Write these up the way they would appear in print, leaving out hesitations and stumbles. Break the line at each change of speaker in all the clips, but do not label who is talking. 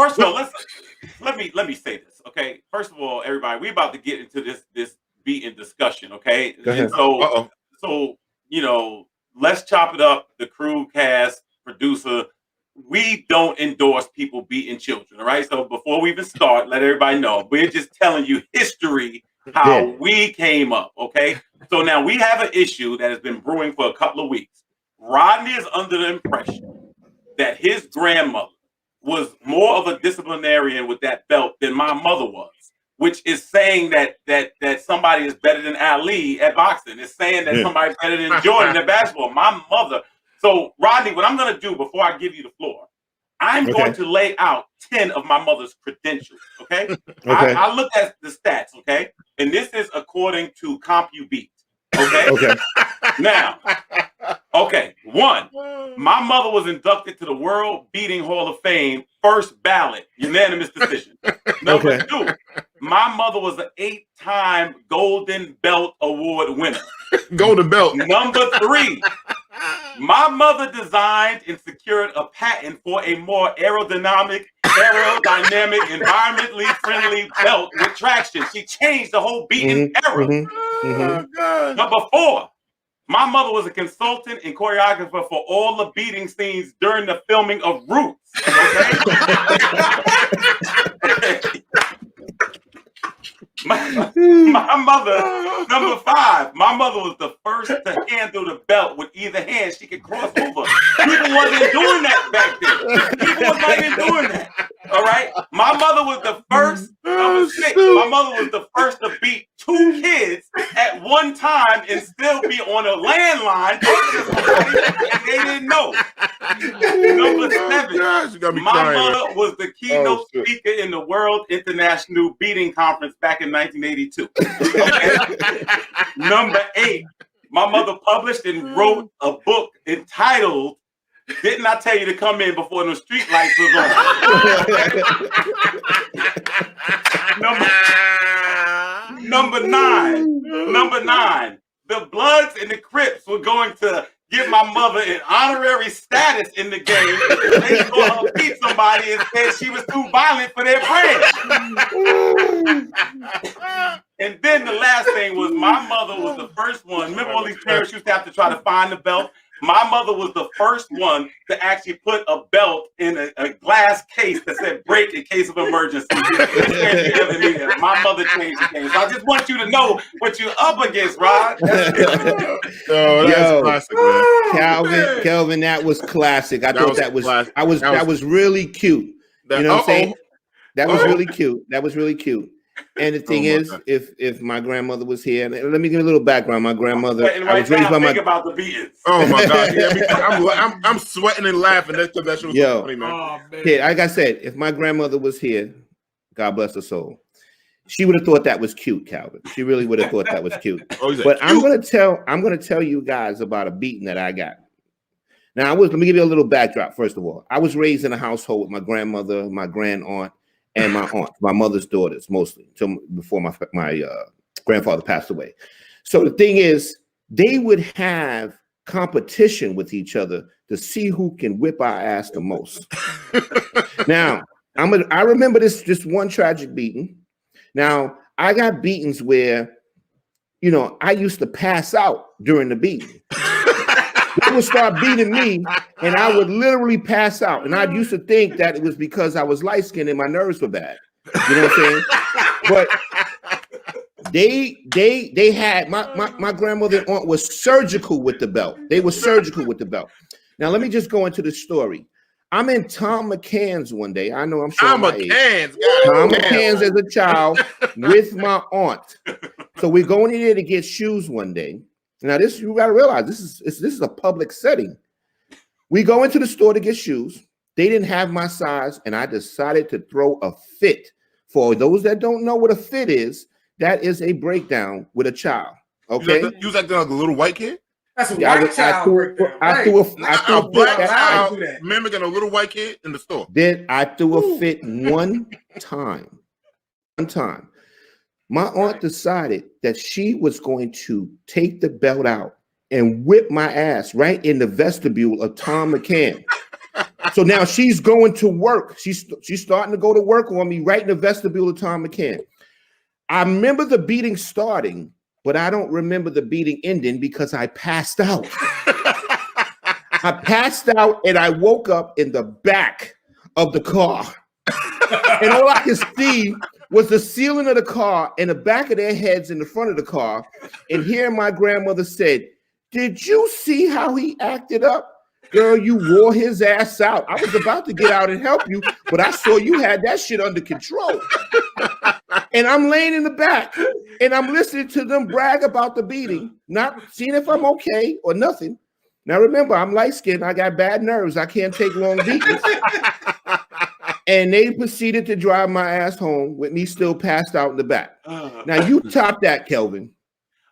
first of all, let me say this, okay? First of all, everybody, we about to get into this beating discussion, okay?
Go ahead.
And so let's chop it up. The crew, cast, producer. We don't endorse people beating children, all right? So before we even start, let everybody know we're just telling you history, how we came up, okay? So now we have an issue that has been brewing for a couple of weeks. Rodney is under the impression that his grandmother was more of a disciplinarian with that belt than my mother was, which is saying that somebody is better than Ali at boxing. It's saying that somebody's better than Jordan at basketball. My mother. So, Rodney, what I'm going to do before I give you the floor, I'm going to lay out 10 of my mother's credentials, okay? I look at the stats, okay? And this is according to CompuBeat, okay?
Okay.
Now, okay, 1, my mother was inducted to the World Beating Hall of Fame, first ballot, unanimous decision. Number 2, my mother was an 8-time Golden Belt Award winner.
Golden Belt.
Number 3, my mother designed and secured a patent for a more aerodynamic, environmentally friendly belt with traction. She changed the whole beating era.
Oh,
Number 4, my mother was a consultant and choreographer for all the beating scenes during the filming of Roots. Okay? My mother, number 5, my mother was the first to handle the belt with either hand. She could cross over. People wasn't doing that back then. People wasn't even doing that. All right. My mother was the first. Number 6, my mother was the first to beat 2 kids at one time and still be on a landline, and they didn't know. Number 7, my mother was the keynote speaker in the World International Beating Conference back in 1982. Okay? Number 8, my mother published and wrote a book entitled "Didn't I Tell You to Come In Before the Street Lights Was On?" Number 9, the Bloods and the Crips were going to give my mother an honorary status in the game. They saw her beat somebody and said she was too violent for their brand. And then the last thing was my mother was the first one. Remember all these parents used to have to try to find the belt? My mother was the first one to actually put a belt in a glass case that said break in case of emergency. My mother changed the game. So I just want you to know what you're up against, Rod.
That's classic, man.
Kelvin, that was classic. I thought that was really cute. You know what I'm saying? That was really cute. That was really cute. And the thing is, if my grandmother was here, and let me give a little background. My grandmother, I was raised by my.
About the beatings.
Oh my God! Yeah, I'm sweating and laughing. That's because that shit was so funny, man.
Oh, man. Yeah, like I said, if my grandmother was here, God bless her soul, she would have thought that was cute, Calvin. She really would have thought that was cute. But I'm gonna tell you guys about a beating that I got. Now, let me give you a little backdrop. First of all, I was raised in a household with my grandmother, my grand aunt, and my aunt, my mother's daughters, mostly, till before my grandfather passed away. So the thing is, they would have competition with each other to see who can whip our ass the most. Now, I remember this one tragic beating. Now, I got beatings where, I used to pass out during the beating. They would start beating me, and I would literally pass out. And I used to think that it was because I was light-skinned and my nerves were bad. You know what I'm saying? But they had my grandmother and aunt was surgical with the belt. They were surgical with the belt. Now let me just go into the story. I'm in Tom McCann's one day. I know I'm sure
Tom McCann's
as a child with my aunt. So we're going in there to get shoes one day. Now, you got to realize this is a public setting. We go into the store to get shoes. They didn't have my size, and I decided to throw a fit. For those that don't know what a fit is, that is a breakdown with a child. Okay,
you was acting like a little white kid.
That's a white child.
I threw a
black child mimicking a little white kid in the store.
Then I threw a fit one time. My aunt decided that she was going to take the belt out and whip my ass right in the vestibule of Tom McCann. So now she's going to work. She's starting to go to work on me right in the vestibule of Tom McCann. I remember the beating starting, but I don't remember the beating ending because I passed out. I passed out and I woke up in the back of the car. And all I could see was the ceiling of the car and the back of their heads in the front of the car. And here my grandmother said, "Did you see how he acted up? Girl, you wore his ass out. I was about to get out and help you, but I saw you had that shit under control." And I'm laying in the back and I'm listening to them brag about the beating, not seeing if I'm okay or nothing. Now remember, I'm light-skinned. I got bad nerves. I can't take long beatings. And they proceeded to drive my ass home with me still passed out in the back. Now you top that, Kelvin.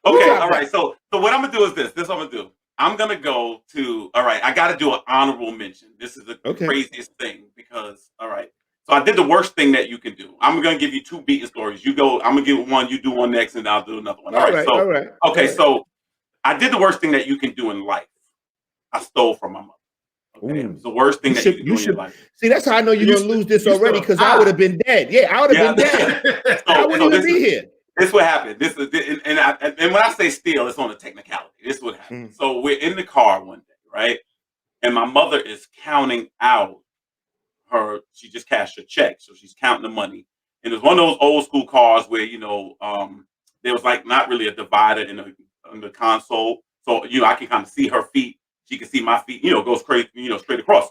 Okay, all right. So what I'm gonna do is this. This is what I'm gonna do. I'm gonna go to. All right, I got to do an honorable mention. This is the craziest thing because. All right. So I did the worst thing that you can do. I'm gonna give you two beating stories. You go. I'm gonna give one. You do one next, and I'll do another one. All right. So okay. So I did the worst thing that you can do in life. I stole from my mother. Okay, it was the worst thing that you can do in your life.
See, that's how I know you're gonna lose this already because I would have been dead. Yeah, I would have been dead. I wouldn't even be here.
This what happened. This is and when I say steal, it's on a technicality. This what happened. So we're in the car one day, right? And my mother is counting out her. She just cashed her check, so she's counting the money. And it was one of those old school cars where there was like not really a divider in the console, so I can kind of see her feet. She can see my feet. Goes crazy. Straight across.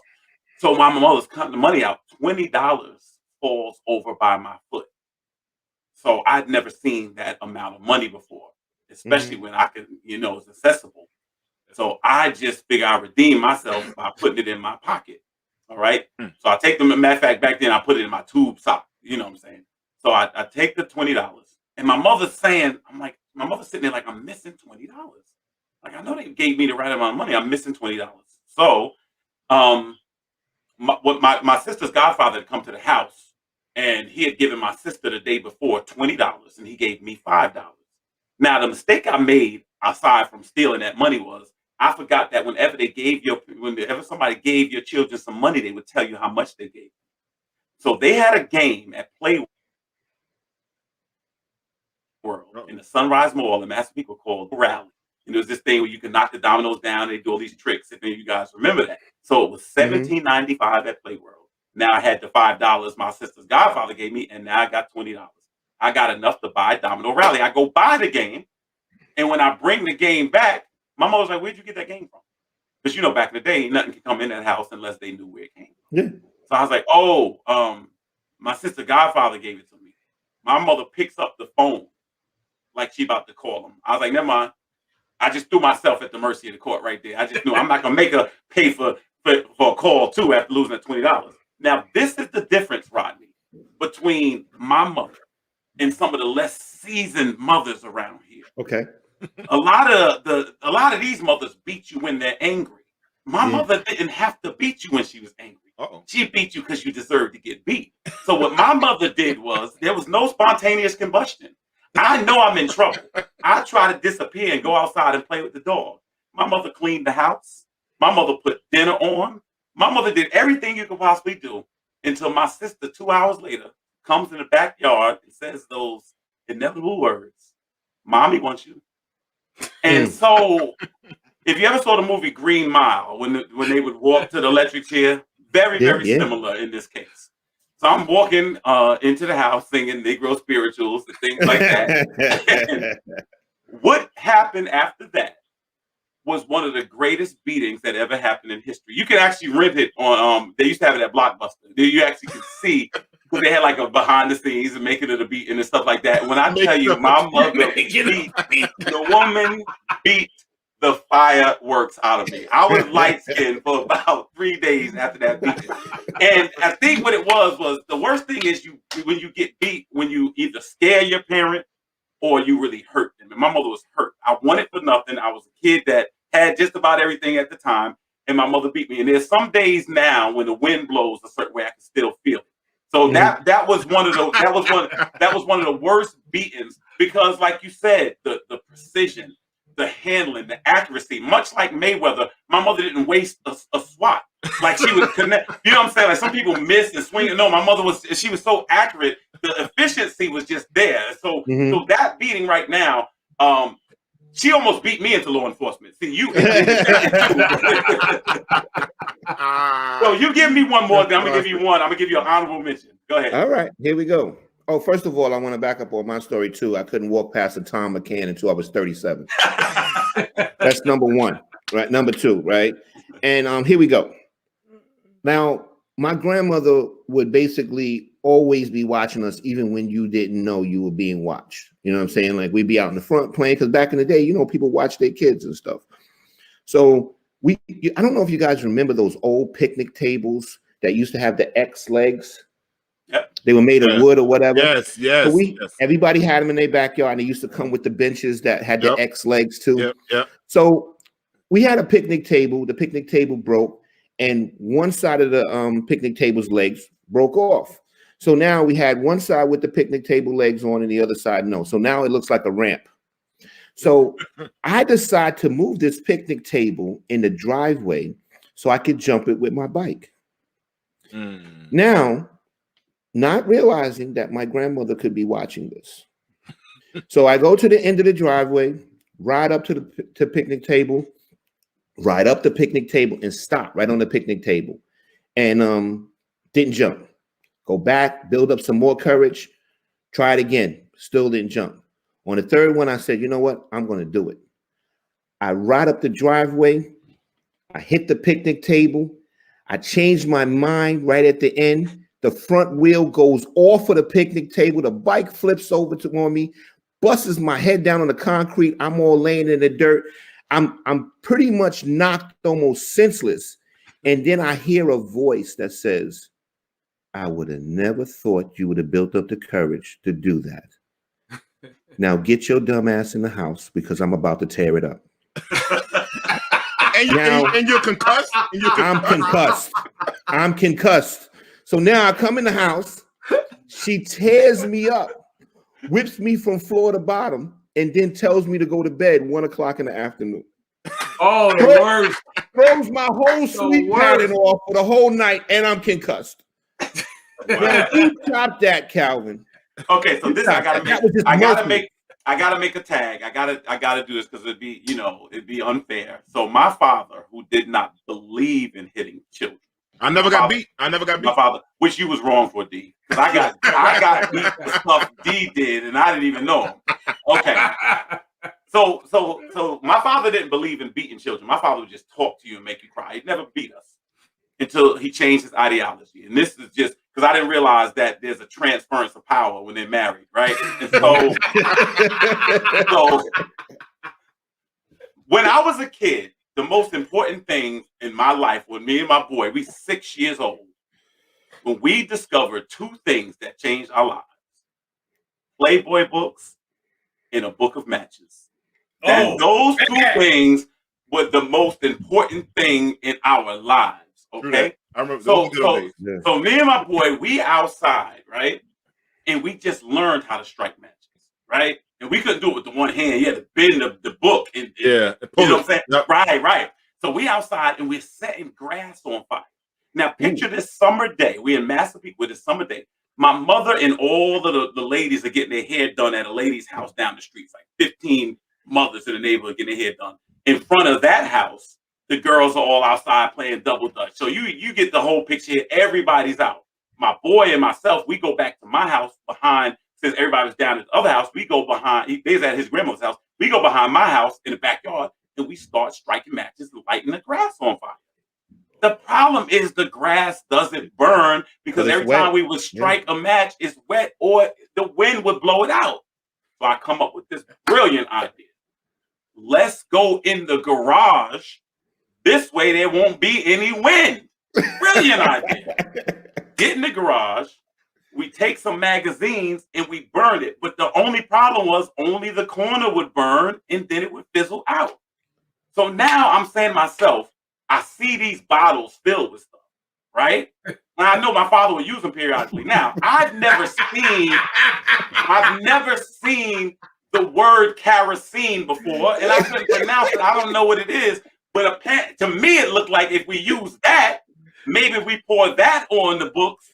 So my mother's cutting the money out. $20 falls over by my foot. So I'd never seen that amount of money before, especially when I could, it's accessible. So I just figure I redeem myself by putting it in my pocket. All right. So I take them. Matter of fact, back then I put it in my tube sock. You know what I'm saying? So I take the $20, and my mother's saying, my mother's sitting there like, I'm missing $20. Like, I know they gave me the right amount of money. I'm missing $20. So my sister's godfather had come to the house, and he had given my sister the day before $20, and he gave me $5. Now, the mistake I made, aside from stealing that money, was I forgot that whenever somebody gave your children some money, they would tell you how much they gave. So they had a game at Play World in the Sunrise Mall in Massapequa called Rally. And there was this thing where you can knock the dominoes down. They do all these tricks. If any of you guys remember that. So it was $17.95 at Play World. Now I had the $5 my sister's godfather gave me, and now I got $20. I got enough to buy Domino Rally. I go buy the game, and when I bring the game back, my mother's like, "Where'd you get that game from?" Because back in the day, nothing could come in that house unless they knew where it came from.
Yeah.
So I was like, "Oh, my sister godfather gave it to me." My mother picks up the phone like she about to call him. I was like, "Never mind." I just threw myself at the mercy of the court right there. I just knew I'm not gonna make her pay for a call too after losing that $20. Now, this is the difference, Rodney, between my mother and some of the less seasoned mothers around here.
Okay.
A lot of these mothers beat you when they're angry. My mother didn't have to beat you when she was angry. She beat you because you deserved to get beat. So what my mother did was there was no spontaneous combustion. I know I'm in trouble. I try to disappear and go outside and play with the dog. My mother cleaned the house. My mother put dinner on. My mother did everything you could possibly do until my sister 2 hours later comes in the backyard and says those inevitable words, "Mommy wants you." And so if you ever saw the movie Green Mile, when they would walk to the electric chair, very similar in this case. So I'm walking into the house singing Negro spirituals and things like that. What happened after that was one of the greatest beatings that ever happened in history. You can actually rent it on, they used to have it at Blockbuster. You actually could see, because they had like a behind the scenes and making it a beat and stuff like that. When I tell you, my mother the woman beat the fireworks out of me. I was light skinned for about 3 days after that beating. And I think what it was the worst thing is when you get beat, when you either scare your parent or you really hurt them. And my mother was hurt. I wanted for nothing. I was a kid that had just about everything at the time, and my mother beat me. And there's some days now when the wind blows a certain way, I can still feel it. So that was one of the worst beatings, because like you said, the precision, the handling, the accuracy, much like Mayweather, my mother didn't waste a swat. Like she would connect. You know what I'm saying? Like some people miss and swing. No, my mother she was so accurate. The efficiency was just there. So so that beating right now, she almost beat me into law enforcement. See, you. So you give me one more, then I'm gonna give you one. I'm gonna give you an honorable mention. Go ahead.
All right, here we go. Oh, first of all, I want to back up on my story too. I couldn't walk past a Tom McCann until I was 37. That's number one, right? Number two, right? And here we go. Now, my grandmother would basically always be watching us, even when you didn't know you were being watched. You know what I'm saying? Like we'd be out in the front playing, because back in the day, you know, people watch their kids and stuff. So I don't know if you guys remember those old picnic tables that used to have the X legs.
Yep.
They were made of wood or whatever.
Yes.
So everybody had them in their backyard, and they used to come with the benches that had the X legs too.
Yep.
So we had a picnic table. The picnic table broke, and one side of the picnic table's legs broke off. So now we had one side with the picnic table legs on, and the other side no. So now it looks like a ramp. So I decided to move this picnic table in the driveway so I could jump it with my bike. Now, not realizing that my grandmother could be watching this. So I go to the end of the driveway, ride up to the picnic table, ride up the picnic table and stop right on the picnic table. And didn't jump. Go back, build up some more courage, try it again, still didn't jump. On the third one, I said, you know what? I'm going to do it. I ride up the driveway. I hit the picnic table. I changed my mind right at the end. The front wheel goes off of the picnic table. The bike flips over on me, busts my head down on the concrete. I'm all laying in the dirt. I'm pretty much knocked almost senseless. And then I hear a voice that says, I would have never thought you would have built up the courage to do that. Now get your dumb ass in the house because I'm about to tear it up.
and you're concussed?
I'm concussed. So now I come in the house. She tears me up, whips me from floor to bottom, and then tells me to go to bed 1 o'clock in the afternoon.
Oh, the worst.
Throws my whole sleep pattern off for the whole night, and I'm concussed. Now, you chop that, Calvin.
Okay, so this I gotta make a tag. I gotta do this because it'd be unfair. So my father, who did not believe in hitting children.
I never got beat. My
father, which you was wrong for, D. Because I got beat for stuff D did, and I didn't even know him. Okay. So my father didn't believe in beating children. My father would just talk to you and make you cry. He'd never beat us until he changed his ideology. And this is just because I didn't realize that there's a transference of power when they're married, right? And so when I was a kid, the most important thing in my life, when me and my boy, we 6 years old, when we discovered two things that changed our lives: Playboy books and a book of matches. And those two things were the most important thing in our lives. Okay.
I remember.
So me and my boy, we outside, right? And we just learned how to strike matches, right? And we couldn't do it with the one hand. You had to bend the book. And you know what I'm saying? Yep. Right. So we outside and we're setting grass on fire. Now picture this summer day. We're in Massapequa with a summer day. My mother and all of the ladies are getting their hair done at a lady's house down the street. It's like 15 mothers in the neighborhood getting their hair done. In front of that house, the girls are all outside playing double dutch. So you get the whole picture here. Everybody's out. My boy and myself, we go back to my house behind, since everybody was down at the other house, we go behind, he's at his grandmother's house. We go behind my house in the backyard and we start striking matches and lighting the grass on fire. The problem is the grass doesn't burn because every time we would strike a match, it's wet or the wind would blow it out. So I come up with this brilliant idea. Let's go in the garage. This way there won't be any wind. Brilliant idea. Get in the garage. We take some magazines and we burn it. But the only problem was only the corner would burn and then it would fizzle out. So now I'm saying to myself, I see these bottles filled with stuff, right? And I know my father would use them periodically. Now, I've never seen the word kerosene before, and I couldn't pronounce it. I don't know what it is, but to me, it looked like if we use that, maybe if we pour that on the books,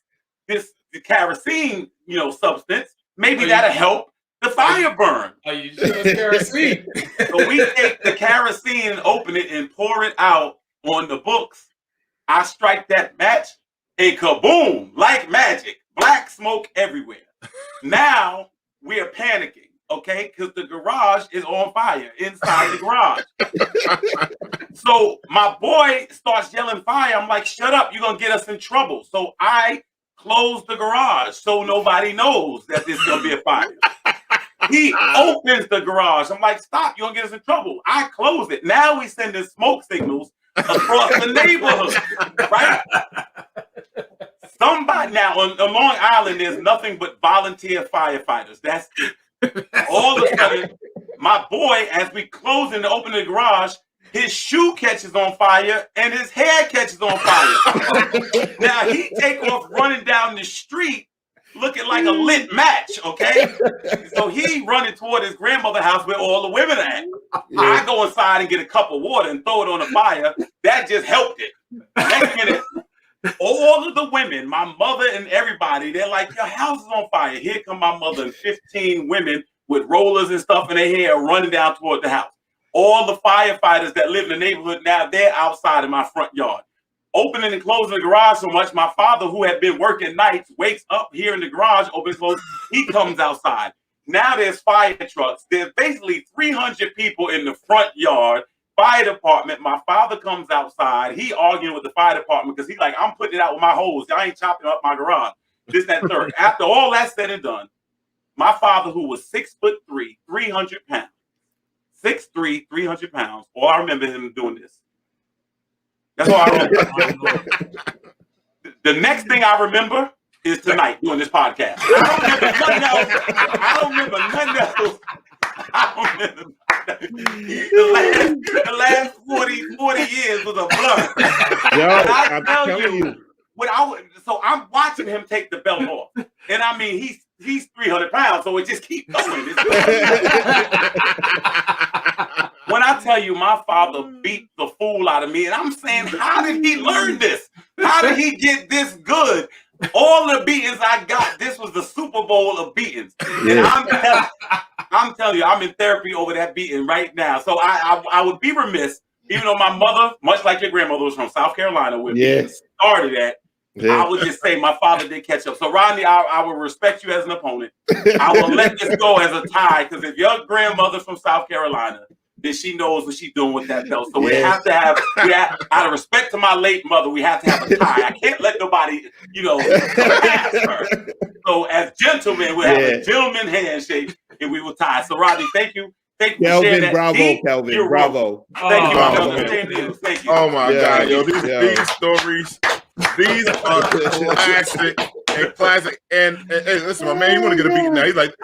the kerosene, substance, maybe that'll help the fire burn.
Oh, you sure it's kerosene?
So we take the kerosene and open it and pour it out on the books. I strike that match and kaboom, like magic, black smoke everywhere. Now we are panicking, okay? Because the garage is on fire inside the garage. So my boy starts yelling fire. I'm like, shut up, you're going to get us in trouble. So I close the garage so nobody knows that there's going to be a fire. He opens the garage. I'm like, stop, you're going to get us in trouble. I close it. Now we sending smoke signals across the neighborhood, right? Somebody now on Long Island, there's nothing but volunteer firefighters. That's it. All of a sudden, my boy, as we close and open the garage, his shoe catches on fire and his hair catches on fire. Now he take off running down the street looking like a lit match, okay? So he running toward his grandmother's house where all the women are at. Yeah. I go inside and get a cup of water and throw it on the fire. That just helped it. Next minute, all of the women, my mother and everybody, they're like, your house is on fire. Here come my mother and 15 women with rollers and stuff in their hair running down toward the house. All the firefighters that live in the neighborhood now, they're outside in my front yard. Opening and closing the garage so much, my father, who had been working nights, wakes up here in the garage, opens, closes, he comes outside. Now there's fire trucks. There's basically 300 people in the front yard, fire department. My father comes outside. He arguing with the fire department because he's like, I'm putting it out with my hose. I ain't chopping up my garage. This, that, third. After all that's said and done, my father, who was 6'3", 300 pounds, 6'3", 300 pounds, all I remember him doing this. That's all I remember. The next thing I remember is tonight doing this podcast. I don't remember nothing else. The last 40 years was a blur.
Yo,
I tell you. So I'm watching him take the belt off. And I mean, he's 300 pounds, so it just keeps going. When I tell you my father beat the fool out of me, and I'm saying, how did he learn this? How did he get this good? All the beatings I got, this was the Super Bowl of beatings. And I'm telling you, I'm in therapy over that beating right now. So I would be remiss, even though my mother, much like your grandmother, was from South Carolina, where we started at. I would just say my father did catch up. So Rodney, I will respect you as an opponent. I will let this go as a tie, because if your grandmother's from South Carolina, then she knows what she's doing with that belt. So we have to have, out of respect to my late mother, we have to have a tie. I can't let nobody, pass her. So as gentlemen, we'll have a gentleman handshake and we will tie. So Rodney, thank you. Thank you for sharing that.
Kelvin, bravo.
Thank you. Thank you.
Oh my God, yo, these stories, these are classic. And classic, and hey, listen, my man, you want to get a beat now? He's like,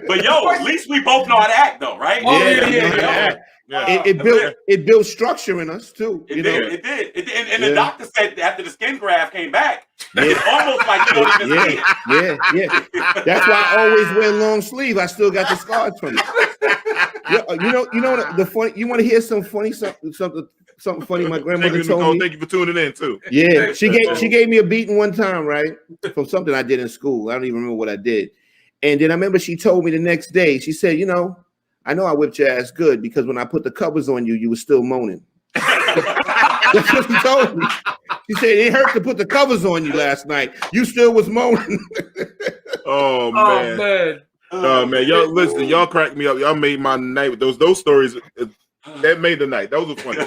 but yo, at least we both know how to act, though, right?
It built structure in us too.
It did. And the doctor said after the skin graft came back, it's almost like you don't even see it.
That's why I always wear long sleeve. I still got the scars from it. You know the funny. You want to hear something funny my grandmother told me?
Thank you for tuning in too.
Yeah, she gave me a beating one time, right? From something I did in school. I don't even remember what I did. And then I remember she told me the next day, she said, I know I whipped your ass good because when I put the covers on you, you were still moaning. That's what she told me. She said, it hurt to put the covers on you last night. You still was moaning.
Oh man. Oh man, y'all listen, y'all cracked me up. Y'all made my night with those stories. That made the night. Those were funny.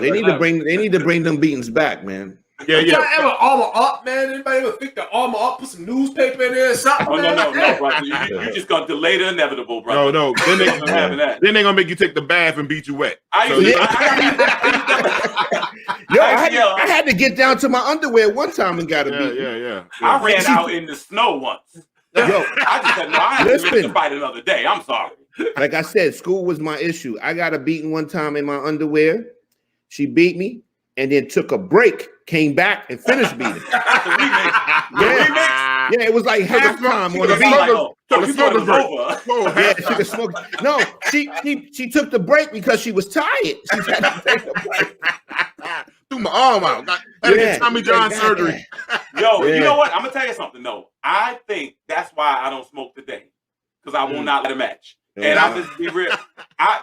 They need to bring them beatings back, man.
Yeah. Y'all ever armor up, man? Anybody ever pick the armor up, put some newspaper in there or something?
Oh, no, brother. You just gonna delay the inevitable, brother.
No. Then they gonna make you take the bath and beat you wet.
I had to get down to my underwear one time and got a beat.
Yeah.
I ran out in the snow once. I just said, no, I have to fight another day. I'm sorry.
Like I said, school was my issue. I got a beating one time in my underwear. She beat me and then took a break, came back and finished beating. Yeah, it was like halftime on the beat. No, she took the break because she was tired. She had to take a break.
my arm out. Got to get Tommy John surgery.
Yo, you know what? I'm gonna tell you something. No, I think that's why I don't smoke today, because I will not let it match. And I just be real.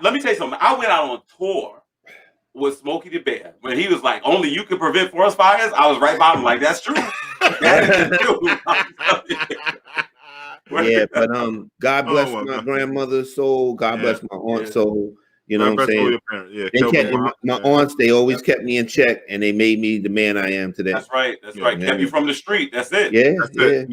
Let me tell you something. I went out on tour with Smokey the Bear when he was like, "Only you can prevent forest fires." I was right by him, like, "That's true. That is true."
Yeah, but God bless my grandmother's soul. God bless my aunt's soul. You know what I'm saying? My aunts, they always kept me in check, and they made me the man I am today.
That's right. That's right. Kept you from the street. That's it.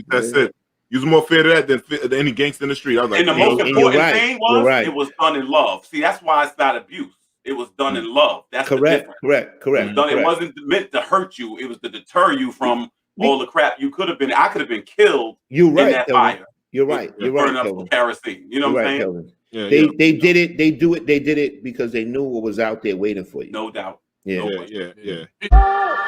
That's it. You was more fair to that than any gangster in the street. I was like,
and the most important thing was it was done in love. See, that's why it's not abuse. It was done in love. That's
correct.
It wasn't meant to hurt you. It was to deter you from all the crap you could have been. I could have been killed in that fire.
You're right. You're right.
Up kerosene. You know what I'm saying?
Kelvin. They did it. They did it because they knew what was out there waiting for you.
No doubt.
Yeah.
Yeah.